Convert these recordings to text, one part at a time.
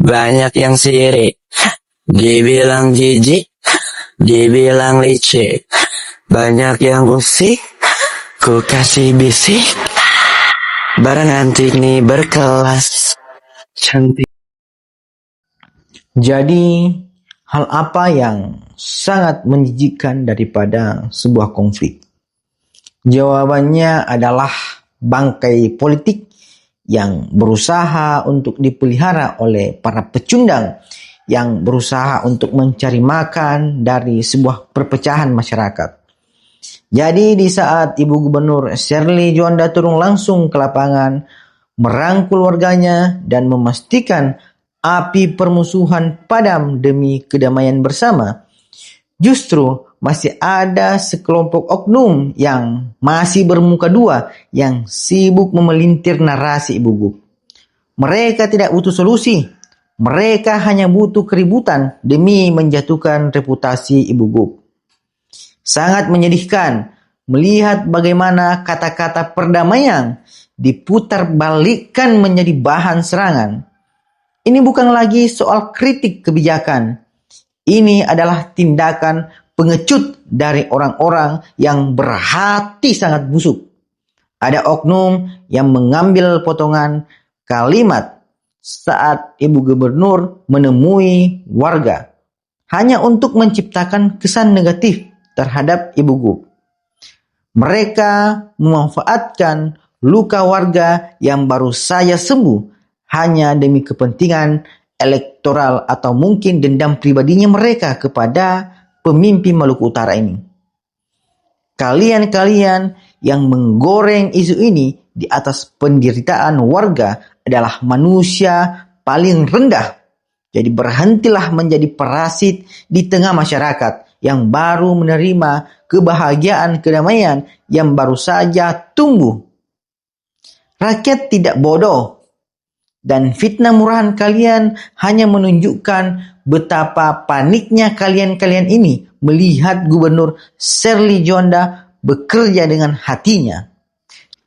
Banyak yang sirik, dibilang jijik, dibilang licik. Banyak yang usik, ku kasih bisik. Barang antik nih berkelas, cantik. Jadi, hal apa yang sangat menjijikkan daripada sebuah konflik? Jawabannya adalah bangkai politik yang berusaha untuk dipelihara oleh para pecundang yang berusaha untuk mencari makan dari sebuah perpecahan masyarakat. Jadi di saat Ibu Gubernur Sherly Juanda turun langsung ke lapangan, merangkul warganya dan memastikan api permusuhan padam demi kedamaian bersama, justru masih ada sekelompok oknum yang masih bermuka dua yang sibuk memelintir narasi Ibu Gub. Mereka tidak butuh solusi, mereka hanya butuh keributan demi menjatuhkan reputasi Ibu Gub. Sangat menyedihkan melihat bagaimana kata-kata perdamaian diputarbalikkan menjadi bahan serangan. Ini bukan lagi soal kritik kebijakan. Ini adalah tindakan pengecut dari orang-orang yang berhati sangat busuk. Ada oknum yang mengambil potongan kalimat saat Ibu Gubernur menemui warga hanya untuk menciptakan kesan negatif terhadap Ibu Gub. Mereka memanfaatkan luka warga yang baru saja sembuh hanya demi kepentingan elektoral atau mungkin dendam pribadinya mereka kepada pemimpin Maluku Utara ini. Kalian-kalian yang menggoreng isu ini di atas penderitaan warga adalah manusia paling rendah. Jadi berhentilah menjadi parasit di tengah masyarakat yang baru menerima kebahagiaan kedamaian yang baru saja tumbuh. Rakyat tidak bodoh. Dan fitnah murahan kalian hanya menunjukkan betapa paniknya kalian-kalian ini melihat Gubernur Sherly Juanda bekerja dengan hatinya.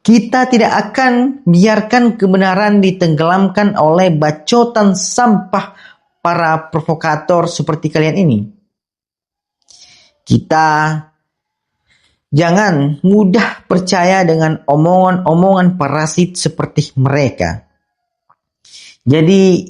Kita tidak akan biarkan kebenaran ditenggelamkan oleh bacotan sampah para provokator seperti kalian ini. Kita jangan mudah percaya dengan omongan-omongan parasit seperti mereka. Jadi,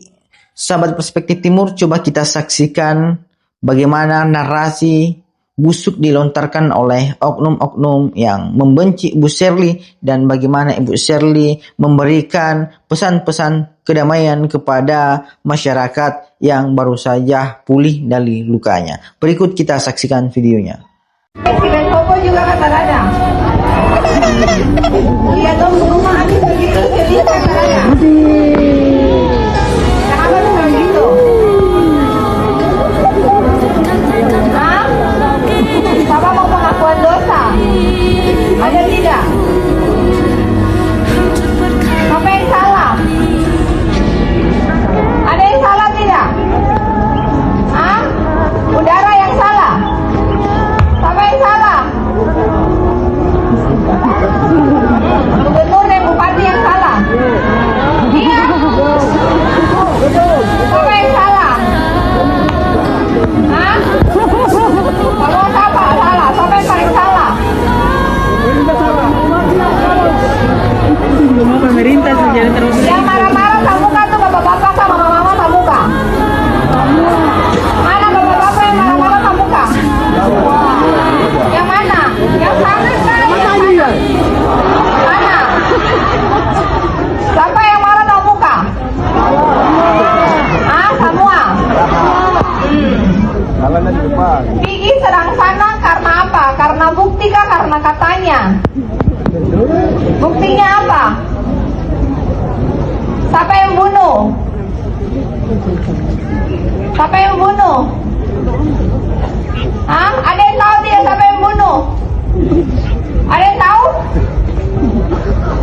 sahabat Perspektif Timur, coba kita saksikan bagaimana narasi busuk dilontarkan oleh oknum-oknum yang membenci Ibu Sherly dan bagaimana Ibu Sherly memberikan pesan-pesan kedamaian kepada masyarakat yang baru saja pulih dari lukanya. Berikut kita saksikan videonya. Presiden Koko juga kata-kata. Lihat dong rumah habis begitu jadi kata-kata. Kenapa bisa begitu? Hah? Papa mau pengakuan dosa? Ada tidak? Apa yang salah? Ada yang salah tidak? Hah? Udara yang salah? Apa yang salah? Gubernur dan bupati yang salah? Iya. Apa yang salah? Hah? Kamu apa salah? Siapa yang paling salah? Pemerintah saja terus. Yang marah-marah Samuka tuh bapak-bapak sama mama-mama Samuka. Mana bapak-bapak yang marah-marah Samuka? Yang mana? Yang sana kan? Yang sana. Mana? Siapa yang marah Samuka? Ah, semua. Pigi serang sana karena apa? Karena bukti kah? Karena katanya? Buktinya apa? Siapa yang bunuh? Siapa yang bunuh? Hah? Ada yang tahu tidak siapa yang bunuh? Ada yang tahu?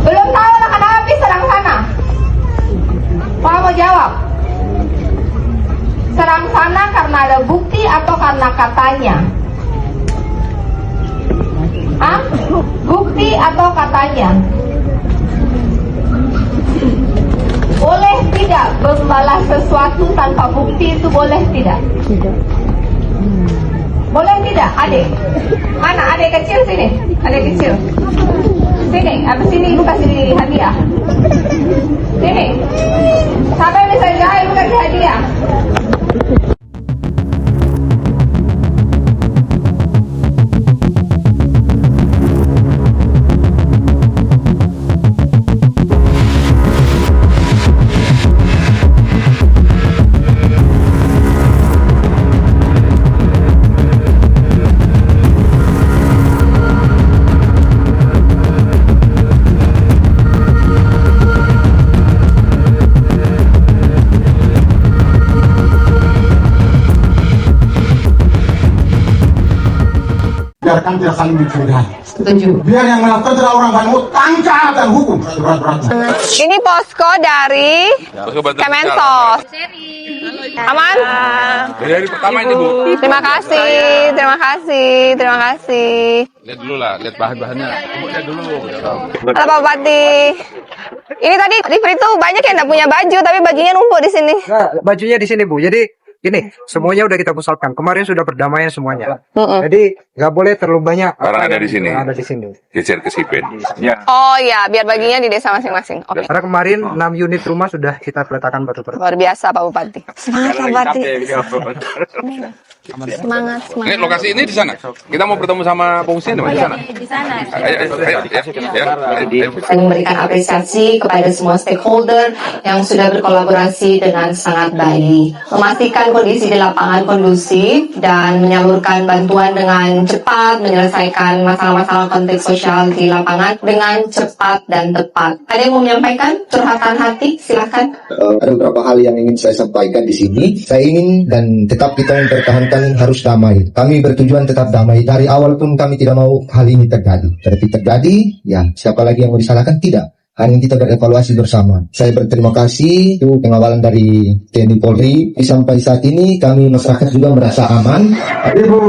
Belum tahu lah kenapa habis serang sana? Pak mau jawab? Serang sana karena ada bukti atau karena katanya? Hah? Bukti atau katanya? Oleh tidak membalas sesuatu tanpa bukti itu boleh tidak? Tidak. Boleh tidak, adik? Mana adik kecil sini? Adik kecil. Sini, habis ini ibu kasih hadiah. Sini. Sampai bisa jahit ibu kasih hadiah. Biarkan tidak saling mencurigai. Setuju. Biar yang melakukan adalah orang banyak tangkap dan hukum berat-beratnya. Ini posko dari Kemensos. Aman? Dari pertama ini, Bu. Terima kasih, terima kasih, terima kasih. Lihat dulu lah, lihat bahan-bahannya. Ibu lihat dulu. Halo Pak Bupati. Ini tadi di Free banyak yang nggak punya baju, tapi bajunya numpuk di sini. Nah, bajunya di sini Bu. Jadi ini semuanya udah kita pusatkan. Kemarin sudah berdamaian semuanya. Jadi nggak boleh terlalu banyak. Barang ada di sini. Ada di sini. Geser ke Sipen. Ya. Oh ya, biar baginya di desa masing-masing. Oke. Karena kemarin 6 unit rumah sudah kita peletakan batu per. Luar biasa Pak Bupati. Semangat Pak Bupati. Semangat, Ini semangat. lokasi ini di sana. Kita mau bertemu sama pengungsian di sana. Di sana. Ayo. Saya memberikan apresiasi kepada semua stakeholder yang sudah berkolaborasi dengan sangat baik, memastikan kondisi di lapangan kondusif dan menyalurkan bantuan dengan cepat, menyelesaikan masalah-masalah konteks sosial di lapangan dengan cepat dan tepat. Ada yang mau menyampaikan curhatan hati? Silakan. Ada beberapa hal yang ingin saya sampaikan di sini. Saya ingin dan tetap kita mempertahankan harus damai. Kami bertujuan tetap damai. Dari awal pun kami tidak mau hal ini terjadi. Tapi terjadi, ya siapa lagi yang mau disalahkan? Tidak. Hari ini kita berevaluasi bersama. Saya berterima kasih itu pengawalan dari TNI Polri. Sampai saat ini kami masyarakat juga merasa aman. Ibu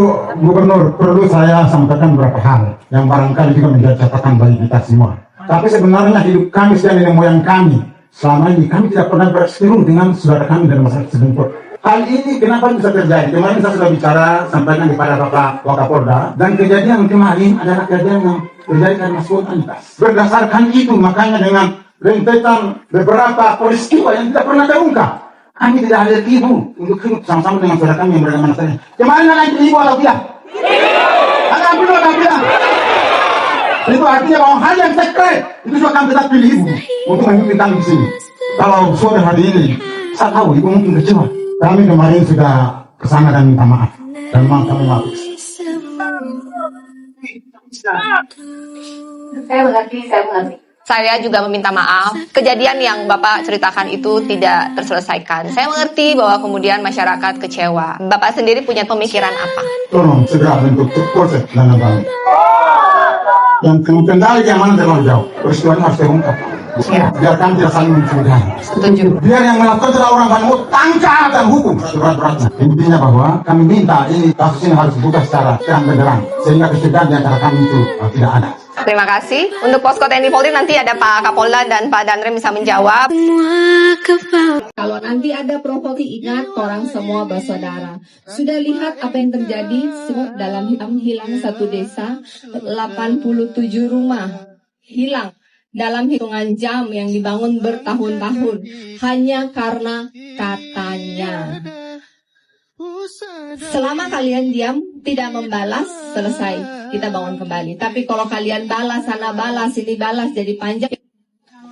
Gubernur, perlu saya sampaikan beberapa hal yang barangkali juga menjadi catatan bagi kita semua. Tapi sebenarnya hidup kami sejak nenek moyang kami, selama ini kami tidak pernah berseteru dengan saudara kami dan masyarakat setempat. Hal ini kenapa bisa terjadi? Kemarin saya sudah bicara, sampaikan kepada Bapak Wakapolda, dan kejadian kemarin adalah kejadian yang terjadi karena spontanitas. Berdasarkan itu, makanya dengan rentetan beberapa peristiwa yang tidak pernah terungkap, kami tidak ada ibu untuk hidup sama-sama dengan saudara kami yang beragama Nasrani. Kemarin anak ibu atau tidak? Anak ibu atau tidak? Itu artinya bahwa hal yang sekret itu juga kami tetap pilih ibu untuk memimpin kami di sini. Kalau sore hari ini, saya tahu ibu mungkin kecewa. Kami kemarin sudah kesana dan minta maaf. Dan memang kami maaf. Saya mengerti. Saya juga meminta maaf. Kejadian yang Bapak ceritakan itu tidak terselesaikan. Saya mengerti bahwa kemudian masyarakat kecewa. Bapak sendiri punya pemikiran apa? Tolong segera bentuk polsek dan kami. Yang kendali keamanan terlalu jauh. Peristiwanya harus terungkap. Biar kami tidak saling mencurigai. Setuju. Biar yang melakukan adalah orang banyak tangkap dan hukum berat-beratnya. Intinya bahwa kami minta ini kasus ini harus dibuka secara terang benderang sehingga kecurigaan di antara kami itu tidak ada. Terima kasih. Untuk posko TNI Polri nanti ada Pak Kapolda dan Pak Danrem bisa menjawab. Kalau nanti ada provokasi, ingat orang semua bersaudara. Sudah lihat apa yang terjadi dalam hilang satu desa, 87 rumah hilang dalam hitungan jam yang dibangun bertahun-tahun hanya karena katanya. Selama kalian diam, tidak membalas, selesai. Kita bangun kembali. Tapi kalau kalian balas, sana balas, sini balas, jadi panjang.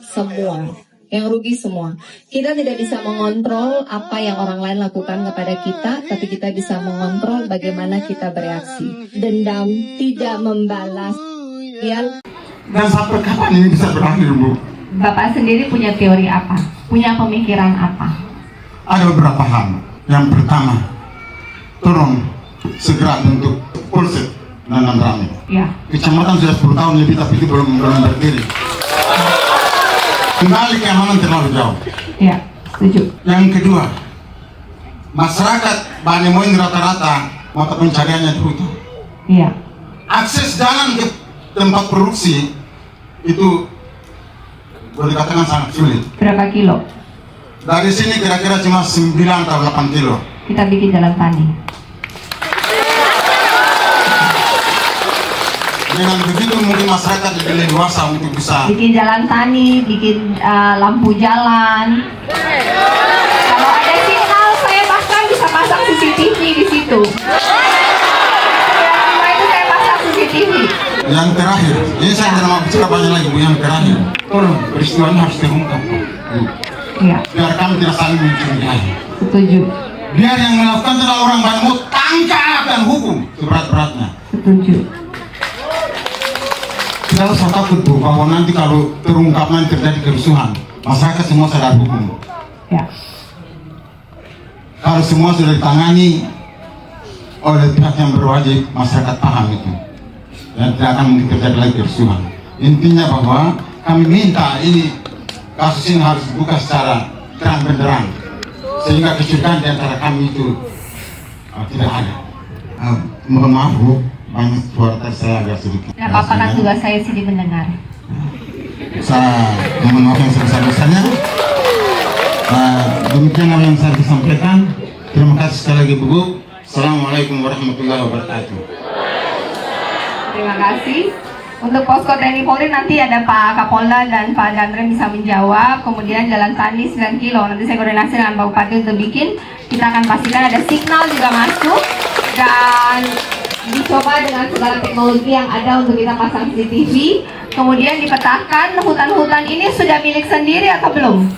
Semua. Yang rugi semua. Kita tidak bisa mengontrol apa yang orang lain lakukan kepada kita, tapi kita bisa mengontrol bagaimana kita bereaksi. Dendam, tidak membalas. Dan sampai kapan ini bisa berakhir, Bu? Bapak sendiri punya teori apa? Punya pemikiran apa? Ada beberapa hal. Yang pertama, tolong segera bentuk polsek Nanam Rame. Ya. Kecamatan sudah 10 tahun lebih tapi itu belum berdiri. Kembali keamanan terlalu jauh. Ya, setuju. Yang kedua, masyarakat Banemoin rata-rata mata pencariannya itu. Iya. Akses jalan ke tempat produksi itu boleh dikatakan sangat sulit. Berapa kilo? Dari sini kira-kira cuma 9 atau 8 kilo. Kita bikin jalan tani. Dengan begitu mungkin masyarakat lebih leluasa untuk bisa. Bikin jalan tani, bikin lampu jalan. Kalau ada signal, saya bahkan bisa pasang CCTV di situ. Semua itu saya pasang CCTV. Yang terakhir, ini saya tidak mau bicara banyak lagi Bu. Yang terakhir, tolong peristiwanya harus terungkap Bu. Iya, Biar kami tidak saling mencurigai. setuju. Biar yang melakukan adalah orang Banjarmasin tangkap dan hukum seberat-beratnya. Setuju. Kita usah takut Bu, bahwa nanti kalau terungkap nanti terjadi kerusuhan, masyarakat semua sadar hukum. Ya. Kalau semua sudah ditangani oleh pihak yang berwajib, masyarakat paham itu. Dan tidak akan mungkin terjadi lagi kerusuhan. Intinya bahwa kami minta ini, kasus ini harus dibuka secara terang benderang. Sehingga kecurigaan di antara kami itu tidak ada. Mohon maaf Bu, banyak suara tadi saya agak sedikit. Tidak apa-apa kan juga saya sini mendengar. Saya mohon maaf yang sebesar-besarnya. Demikian apa yang saya bisa sampaikan. Terima kasih sekali lagi Bu. Assalamualaikum warahmatullahi wabarakatuh. Terima kasih. Untuk posko TNI Polri nanti ada Pak Kapolda dan Pak Danrem bisa menjawab. Kemudian jalan tani 9 kilo. Nanti saya koordinasi dengan Pak Bupati untuk bikin. Kita akan pastikan ada signal juga masuk. Dan dicoba dengan segala teknologi yang ada untuk kita pasang CCTV. Kemudian dipetakan hutan-hutan ini sudah milik sendiri atau belum?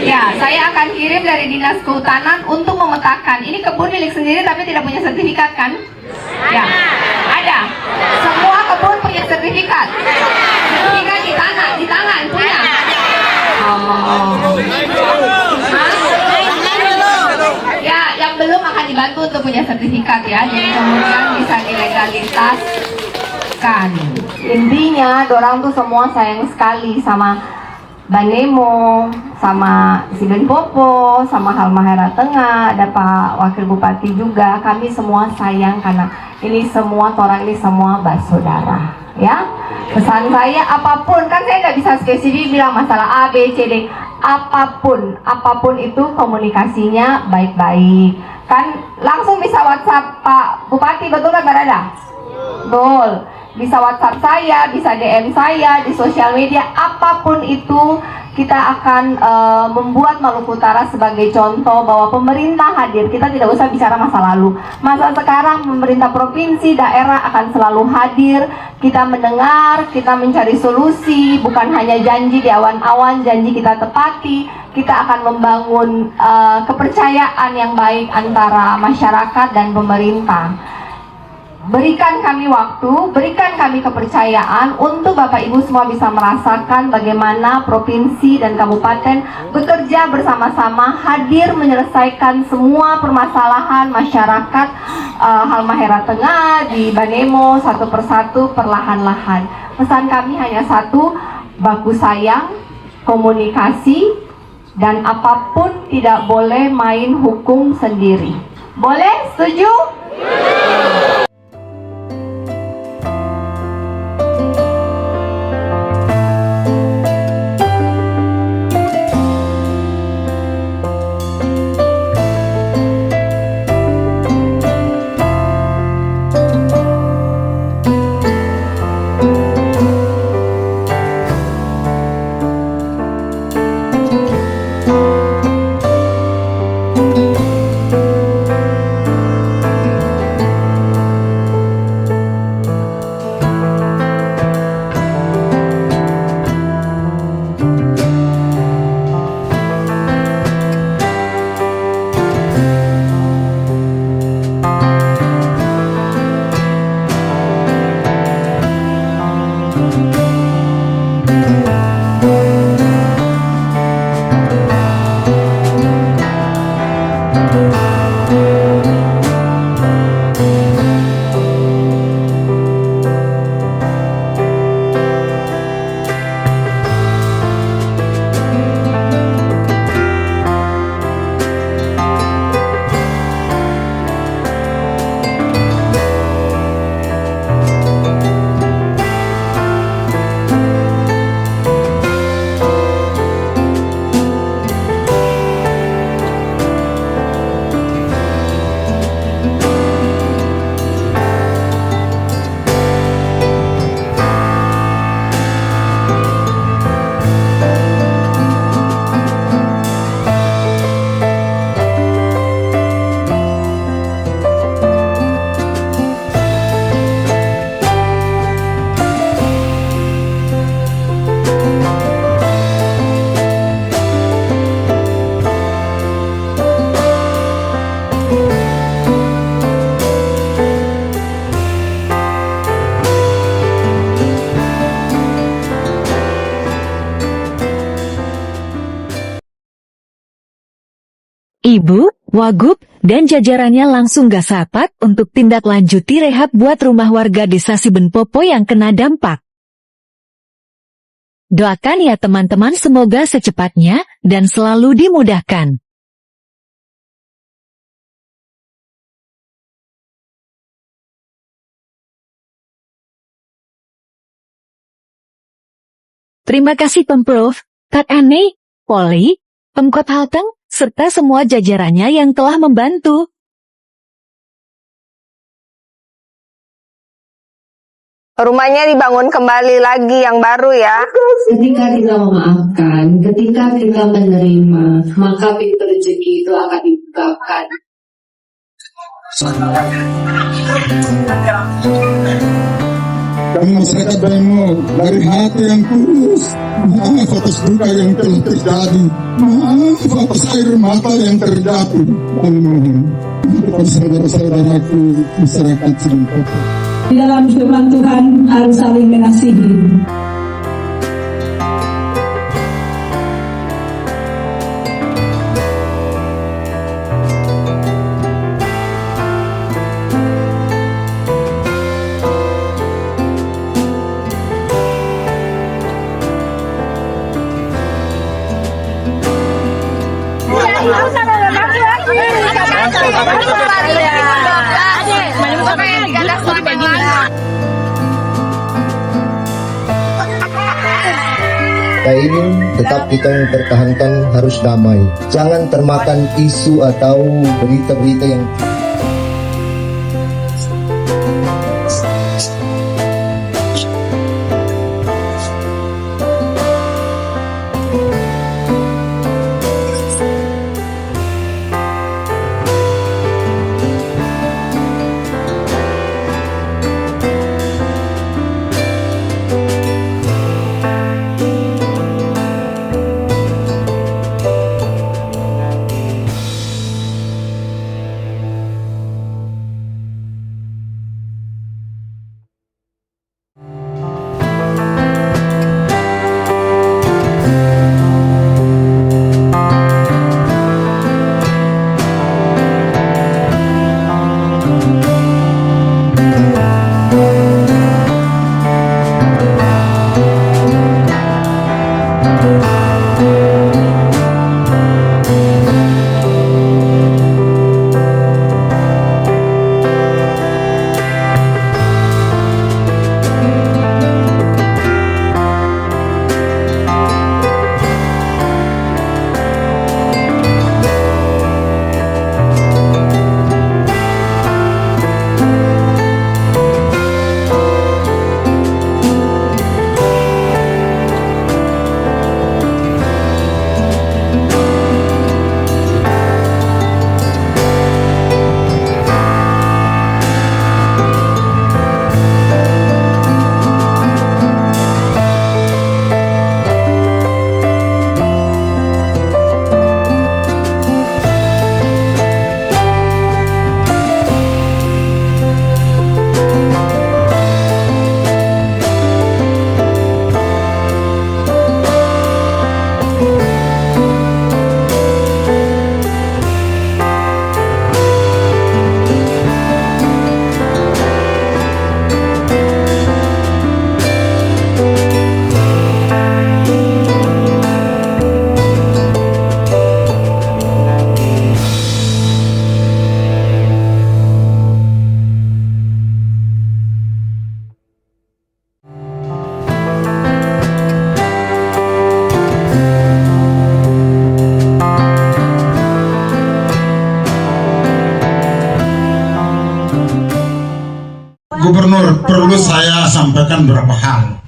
Ya, saya akan kirim dari Dinas Kehutanan untuk memetakan. Ini kebun milik sendiri tapi tidak punya sertifikat kan? Ya, ada. Semua kebun punya sertifikat. Sertifikat di tangan punya. Ya, yang belum akan dibantu untuk punya sertifikat ya. Jadi kemudian bisa dilegalitaskan. Intinya, dorang tuh semua sayang sekali sama Banemo, sama Siben Popo, sama Halmahera Tengah, ada Pak Wakil Bupati juga. Kami semua sayang karena ini semua orang ini semua bersaudara, ya. Pesan saya apapun, kan saya nggak bisa spesifik bilang masalah A, B, C, D. Apapun itu komunikasinya baik-baik. Kan langsung bisa WhatsApp Pak Bupati, betul kan Barada? Betul. Bisa WhatsApp saya, bisa DM saya di sosial media, apapun itu kita akan membuat Maluku Utara sebagai contoh bahwa pemerintah hadir. Kita tidak usah bicara masa lalu, masa sekarang pemerintah provinsi, daerah akan selalu hadir. Kita mendengar, kita mencari solusi, bukan hanya janji di awan-awan, janji kita tepati. Kita akan membangun kepercayaan yang baik antara masyarakat dan pemerintah. Berikan kami waktu, berikan kami kepercayaan untuk Bapak Ibu semua bisa merasakan bagaimana provinsi dan kabupaten bekerja bersama-sama, hadir menyelesaikan semua permasalahan masyarakat Halmahera Tengah di Banemo satu persatu perlahan-lahan. Pesan kami hanya satu, baku sayang, komunikasi, dan apapun tidak boleh main hukum sendiri. Boleh? Setuju? Ibu, Wagub, dan jajarannya langsung gasapat untuk tindak lanjuti rehab buat rumah warga desa Sibenpopo yang kena dampak. Doakan ya teman-teman, semoga secepatnya dan selalu dimudahkan. Terima kasih Pemprov, Kak Ane, Polri, Pemkot Halteng, serta semua jajarannya yang telah membantu. Rumahnya dibangun kembali lagi yang baru ya. Ketika kita memaafkan, ketika kita menerima, maka pintu rezeki itu akan dibukakan. Kami masyarakat Bemo dari hati yang tulus, maaf atas duka yang telah terjadi, maaf atas air mata yang terjatuh. Kami mohon kepada saudara-saudaraku masyarakat Sibenpopo. Di dalam firman Tuhan harus saling mengasihi. Kita ingin tetap kita mempertahankan harus damai. Jangan termakan isu atau berita-berita yang Gubernur, perlu saya sampaikan beberapa hal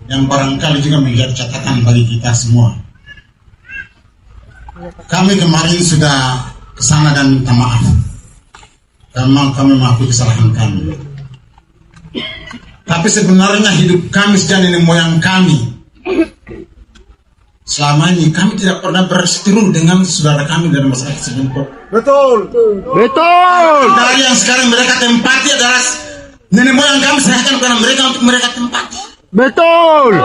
yang barangkali juga menjadi catatan bagi kita semua. Kami kemarin sudah ke sana dan minta maaf karena kami mengakui kesalahan kami. Tapi sebenarnya hidup kami sejak nenek moyang kami, selama ini kami tidak pernah berseteru dengan saudara kami dari masyarakat Sibenpopo. Betul. Betul. Dari yang sekarang mereka tempati adalah nenek moyang kami serahkan kepada mereka untuk mereka tempati. Betul.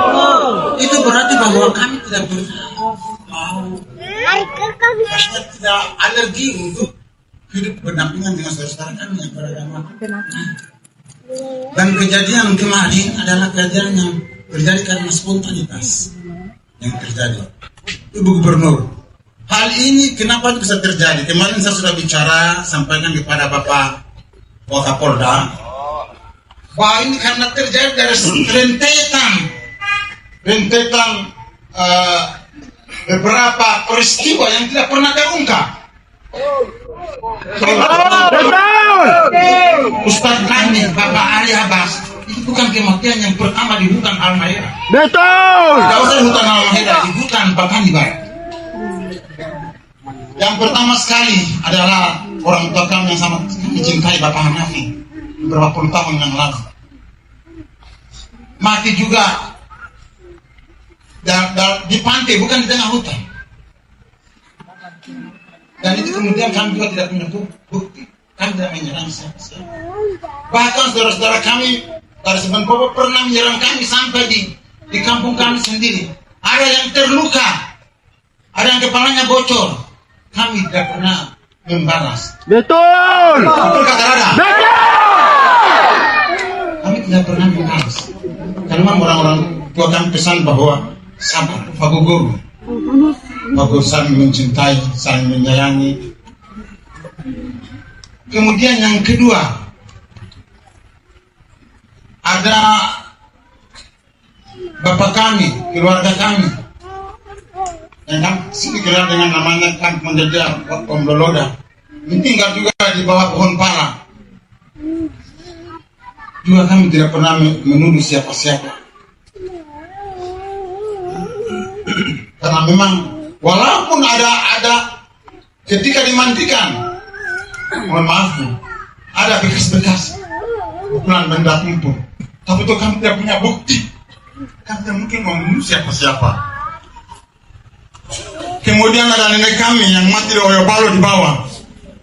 Itu berarti bahwa kami tidak mau Karena tidak alergi untuk hidup berdampingan dengan saudara-saudara kami yang beragama. Dan kejadian kemarin adalah kejadian yang terjadi karena spontanitas yang terjadi. Ibu Gubernur, hal ini kenapa bisa terjadi? Kemarin saya sudah bicara, sampaikan kepada Bapak Wakapolda, bahwa ini karena terjadi dari rentetan beberapa peristiwa yang tidak pernah terungkap. Ustaz kami, Bapak Ali Abbas, itu bukan kematian yang pertama di hutan Halmahera. Betul. Tidak usah di hutan Halmahera, di hutan Bakani Barat. Yang pertama sekali adalah orang tua kami yang sangat mencintai Bapak Hanafi beberapa puluh tahun yang lalu. Mati juga di pantai, bukan di tengah hutan. Dan itu kemudian kami juga tidak punya bukti. Kami tidak menyerang siapa-siapa. Bahkan saudara-saudara kami dari Semen Popo pernah menyerang kami sampai di kampung kami sendiri. Ada yang terluka, ada yang kepalanya bocor. Kami tidak pernah membalas. Betul. Betul kata Rada. Betul. Kami tidak pernah membalas. Karena orang-orang tua kami pesan bahwa sabar, fagugur. Fagugur saling mencintai, saling menyayangi. Kemudian yang kedua, ada bapak kami, keluarga kami, yang sini kenal dengan namanya Kamp Menjajah Om Loloda, tinggal juga di bawah pohon pala. Juga kami tidak pernah menuduh siapa-siapa. Karena memang walaupun ada ketika dimandikan, mohon maaf, ada bekas-bekas pukulan benda tumpul, tapi itu kami tidak punya bukti. Kami tidak mungkin membunuh siapa-siapa. Kemudian ada nenek kami yang mati di Oyobalo di bawah.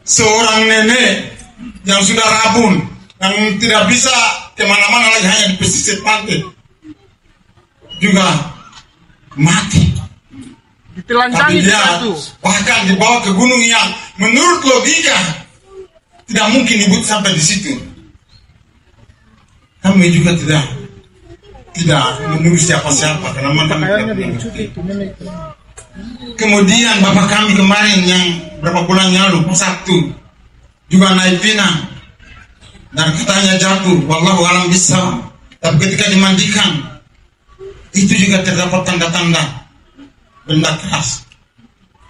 Seorang nenek yang sudah rabun, yang tidak bisa kemana-mana lagi, hanya di pesisir pantai, juga mati. Tapi dia bahkan dibawa ke gunung yang menurut logika tidak mungkin ibu sampai di situ. Kami juga tidak menulis siapa-siapa karena kami tidak mengerti. Kemudian bapak kami kemarin yang berapa bulan lalu, Sabtu, juga naik pinang dan katanya jatuh, wallahu alam bisa. Tapi ketika dimandikan, itu juga terdapat tanda-tanda benda keras.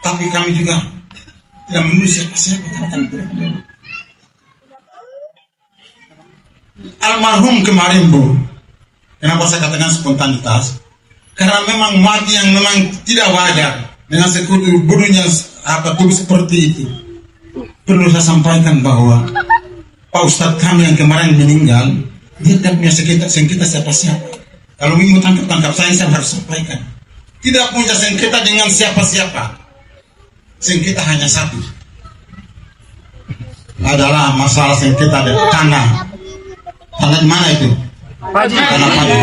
Tapi kami juga tidak menulis siapa-siapa. Almarhum kemarin, Bu, kenapa saya katakan spontanitas? Karena memang mati yang memang tidak wajar dengan sekutu bodohnya tubuh seperti itu. Perlu saya sampaikan bahwa Pak Ustadz kami yang kemarin meninggal, dia tidak punya sengketa siapa-siapa. Kalau ingin tangkap saya harus sampaikan. Tidak punya sengketa dengan siapa-siapa. Sengketa hanya satu. Adalah masalah sengketa dari tanah. Tanah di mana itu? Tanah Padi.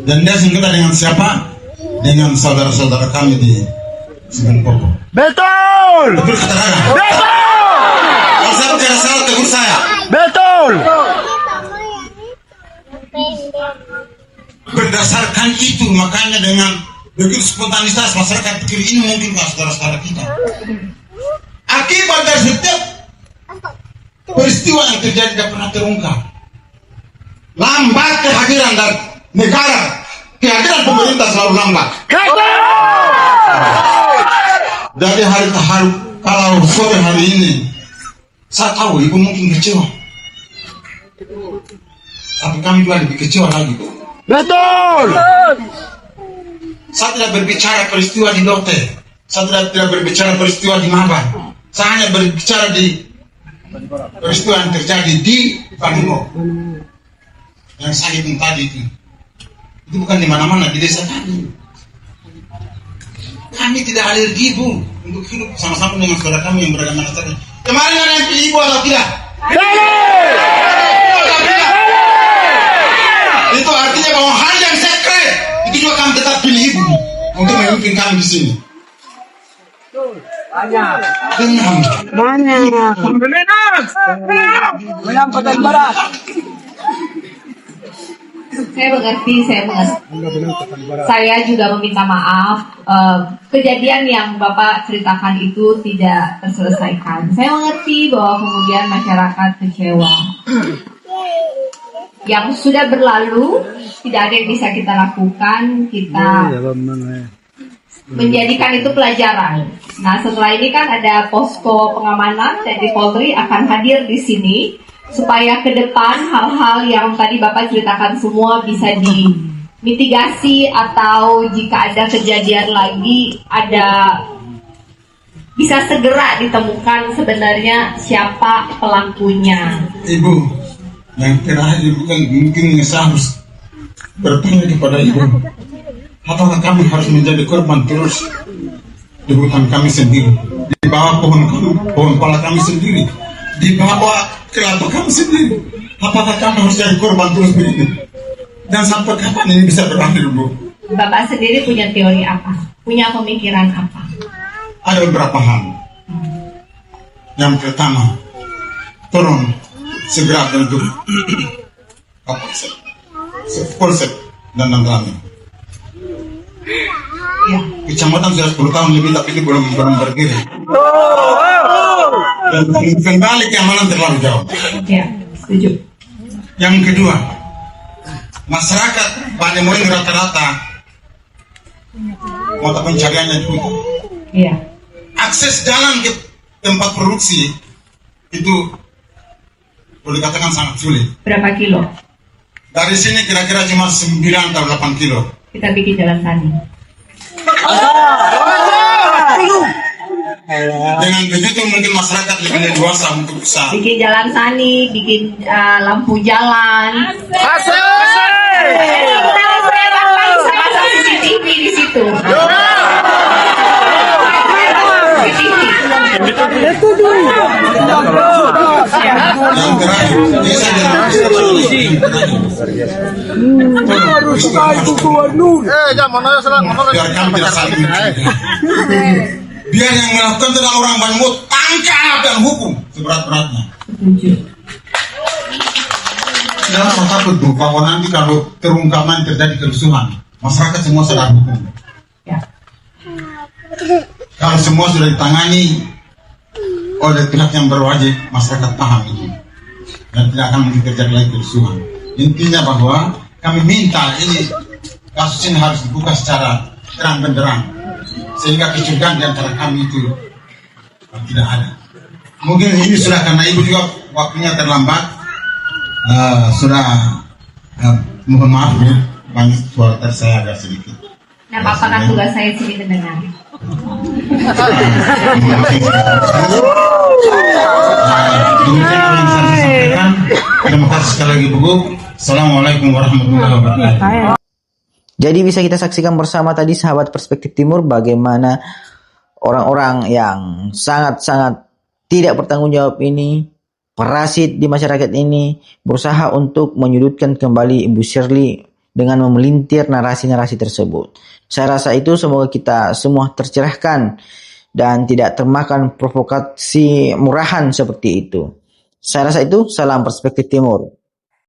Dan dia sengketa dengan siapa? Dengan saudara-saudara kami di Semen Popo. Betul. Betul kata Rada. Betul. Kalau saya tidak salah, tegur saya. Betul. Berdasarkan itu, makanya dengan begitu spontanitas masyarakat pikir ini mungkin saudara-saudara kita. Akibat dari setiap peristiwa yang terjadi tidak pernah terungkap. Lambat kehadiran dari negara, kehadiran pemerintah selalu lambat. Jadi kalau sore hari ini, saya tahu ibu mungkin kecewa, tapi kami juga lebih kecewa lagi, Bu. Betul. Saya tidak berbicara peristiwa di Lotte, saya tidak berbicara peristiwa di Maban, saya hanya berbicara di peristiwa yang terjadi di Panimo. Yang saya hitung tadi itu bukan di mana-mana, di desa kami. Kami tidak alergi, Bu, untuk hidup sama-sama dengan saudara kami yang beragama Nasrani. Kemarin ada yang pilih ibu atau tidak? Itu artinya bahwa hal yang sekret itu juga kami tetap pilih ibu untuk memimpin kami di sini. Saya mengerti. Saya juga meminta maaf. Kejadian yang Bapak ceritakan itu tidak terselesaikan. Saya mengerti bahwa kemudian masyarakat kecewa. Yang sudah berlalu, tidak ada yang bisa kita lakukan. Kita menjadikan itu pelajaran. Nah, setelah ini kan ada posko pengamanan dari Polri akan hadir di sini supaya ke depan hal-hal yang tadi Bapak ceritakan semua bisa dimitigasi, atau jika ada kejadian lagi bisa segera ditemukan sebenarnya siapa pelakunya. Ibu, yang terakhir mungkin saya harus bertanya kepada Ibu, apakah kami harus menjadi korban terus di hutan kami sendiri, di bawah pohon pala kami sendiri, di bawah kelapa kami sendiri? Apakah kami harus jadi korban terus begini? Dan sampai kapan ini bisa berakhir, Bu? Bapak sendiri punya teori apa? Punya pemikiran apa? Ada beberapa hal. Yang pertama, tolong segera bentuk Polsek dan Rame. Ya. Kecamatan sudah 10 tahun lebih, tapi ini belum berdiri. Dan kembali keamanan terlalu jauh. Ya, setuju. Yang kedua, masyarakat Banyuwangi rata-rata mata pencariannya di hutan. Iya. Akses jalan ke tempat produksi itu boleh katakan sangat sulit. Berapa kilo? Dari sini kira-kira cuma 9 atau 8 kilo. Kita bikin jalan tani. Dengan begitu mungkin masyarakat lebih leluasa untuk bisa Bikin jalan tani, bikin lampu jalan. Pasang CCTV di situ. yang terakhir desa biar kami tidak saling mencurigai. Biar yang melakukan itu adalah orang Banyuwangi, tangkap dan hukum seberat-beratnya. Jangan usah takut, Bu, bahwa nanti kalau terungkapan terjadi kerusuhan, masyarakat semua sadar hukum. Kalau semua sudah ditangani oleh pihak yang berwajib, masyarakat paham itu dan tidak akan mungkin terjadi lagi kerusuhan. Intinya bahwa kami minta kasus ini harus dibuka secara terang benderang, sehingga kecurigaan di antara kami itu tidak ada. Mungkin ini sudah karena Ibu juga waktunya terlambat, mohon maaf ya, banyak suara saya agak sedikit. Nah, Bapak kan tugas saya sini mendengar. Terima kasih sekali lagi, Bu. Assalamualaikum warahmatullahi wabarakatuh. Jadi bisa kita saksikan bersama tadi sahabat Perspektif Timur bagaimana orang-orang yang sangat-sangat tidak bertanggung jawab ini, parasit di masyarakat ini, berusaha untuk menyudutkan kembali Ibu Shirley dengan memelintir narasi-narasi tersebut. Saya rasa itu semoga kita semua tercerahkan dan tidak termakan provokasi murahan seperti itu. Saya rasa itu, salam Perspektif Timur.